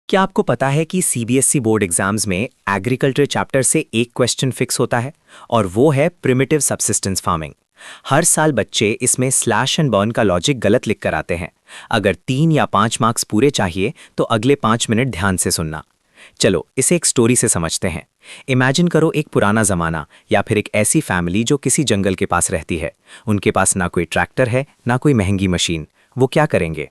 क्या आपको पता है कि सीबीएसई बोर्ड एग्जाम्स में एग्रीकल्चर चैप्टर से एक क्वेश्चन फिक्स होता है और वो है प्रिमिटिव सबसिस्टेंस फार्मिंग। हर साल बच्चे इसमें स्लैश एंड बर्न का लॉजिक गलत लिख कर आते हैं। अगर 3 या 5 मार्क्स पूरे चाहिए तो अगले 5 मिनट ध्यान से सुनना। चलो इसे एक स्टोरी से समझते हैं। इमेजिन करो एक पुराना जमाना या फिर एक ऐसी फैमिली जो किसी जंगल के पास रहती है। उनके पास ना कोई ट्रैक्टर है ना कोई महंगी मशीन। वो क्या करेंगे?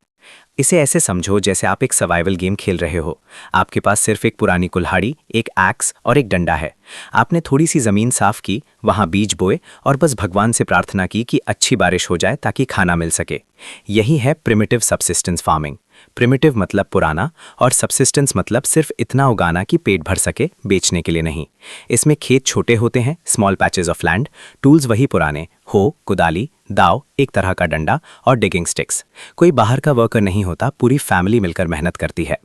इसे ऐसे समझो जैसे आप एक सर्वाइवल गेम खेल रहे हो। आपके पास सिर्फ एक पुरानी कुल्हाड़ी, एक एक्स और एक डंडा है। आपने थोड़ी सी जमीन साफ की, वहां बीज बोए और बस भगवान से प्रार्थना की कि अच्छी बारिश हो जाए ताकि खाना मिल सके। यही है प्रिमिटिव सबसिस्टेंस फार्मिंग। प्रिमिटिव मतलब पुराना और सबसिस्टेंस मतलब सिर्फ इतना उगाना कि पेट भर सके, बेचने के लिए नहीं। इसमें खेत छोटे होते हैं, small patches of land, tools वही पुराने, हो, कुदाली, दाव, एक तरह का डंडा और डिगिंग स्टिक्स। कोई बाहर का वर्कर नहीं होता, पूरी फैमिली मिलकर मेहनत करती है।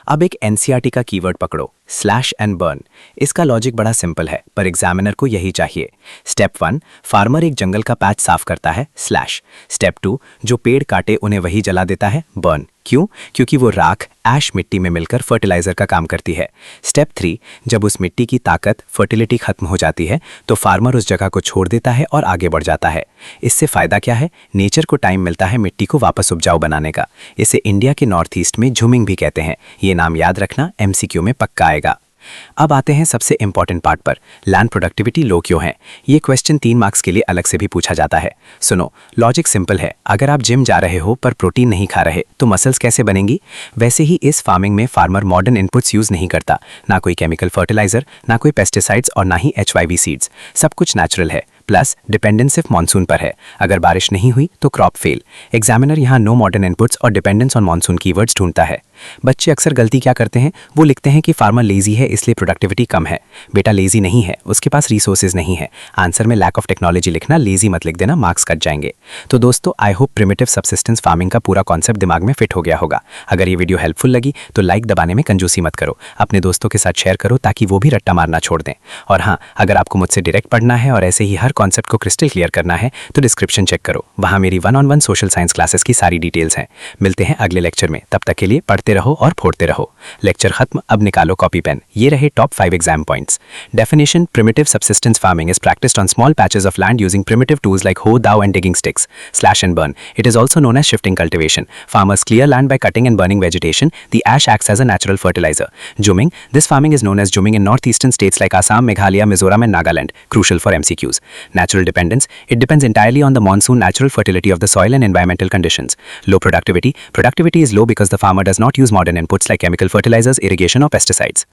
अब एक एनसीईआरटी का कीवर्ड पकड़ो, स्लैश एंड बर्न। इसका लॉजिक बड़ा सिंपल है, पर एग्जामिनर को यही चाहिए। स्टेप 1, फार्मर एक जंगल का पैच साफ करता है, स्लैश। स्टेप 2, जो पेड़ काटे उन्हें वही जला देता है, बर्न। क्यों? क्योंकि वो राख ऐश मिट्टी में मिलकर फर्टिलाइजर का काम करती है। स्टेप 3, जब उस मिट्टी की ताकत, फर्टिलिटी खत्म हो जाती है तो फार्मर उस जगह को छोड़ देता है और आगे बढ़ जाता है। इससे फायदा क्या है? नेचर को टाइम मिलता है मिट्टी को वापस उपजाऊ बनाने का। इसे इंडिया के नॉर्थ ईस्ट में झूमिंग भी कहते हैं। ये नाम याद रखना, एमसीक्यू में पक्का आएगा। अब आते हैं सबसे इंपॉर्टेंट पार्ट पर, लैंड प्रोडक्टिविटी लो क्यों है। ये क्वेश्चन 3 मार्क्स के लिए अलग से भी पूछा जाता है। सुनो, लॉजिक सिंपल है। अगर आप जिम जा रहे हो पर प्रोटीन नहीं खा रहे तो मसल्स कैसे बनेंगी? वैसे ही इस फार्मिंग में फार्मर मॉडर्न इनपुट्स यूज नहीं करता, ना कोई केमिकल फर्टिलाइजर, ना कोई पेस्टिसाइड्स और ना ही HYV सीड्स। सब कुछ नेचुरल है। प्लस डिपेंडेंस सिर्फ मानसून पर है। अगर बारिश नहीं हुई तो क्रॉप फेल। एग्जामिनर यहाँ नो मॉडर्न इनपुट्स और डिपेंडेंस ऑन मानसून कीवर्ड्स ढूंढता है। बच्चे अक्सर गलती क्या करते हैं? वो लिखते हैं कि फार्मर लेजी है इसलिए प्रोडक्टिविटी कम है। बेटा लेजी नहीं है, उसके पास रिसोर्सेज नहीं है। आंसर में लैक ऑफ टेक्नोलॉजी लिखना, लेजी मत लिख देना, मार्क्स कट जाएंगे। तो दोस्तों, I hope primitive subsistence farming का पूरा कॉन्सेप्ट दिमाग में फिट हो गया होगा। अगर ये वीडियो हेल्पफुल लगी तो लाइक दबाने में कंजूसी मत करो। अपने दोस्तों के साथ शेयर करो ताकि वो भी रट्टा मारना छोड़ दें। और हाँ, अगर आपको मुझसे डायरेक्ट पढ़ना है और ऐसे ही हर कॉन्सेप्ट को क्रिस्टल क्लियर करना है तो डिस्क्रिप्शन चेक करो, वहाँ मेरी 1-on-1 सोशल साइंस क्लासेस की सारी डिटेल्स हैं। मिलते हैं अगले लेक्चर में, तब तक के लिए पढ़ते रहो और फोड़ते रहो। लेक्चर खत्म, अब निकालो कॉपी पेन। ये रहे top 5 exam points. Definition: primitive subsistence farming is practiced on small patches of land using primitive tools like hoe, dao and digging sticks. Slash and burn. It is also known as shifting cultivation. Farmers clear land by cutting and burning vegetation. The ash acts as a natural fertilizer. Jumming. This farming is known as jumming in northeastern states like Assam, Meghalaya, Mizoram and Nagaland. Crucial for MCQs. Natural dependence. It depends entirely on the monsoon, natural fertility of the soil and environmental conditions. Low productivity. Productivity is low because the farmer does not use modern inputs like chemical fertilizers, irrigation or pesticides.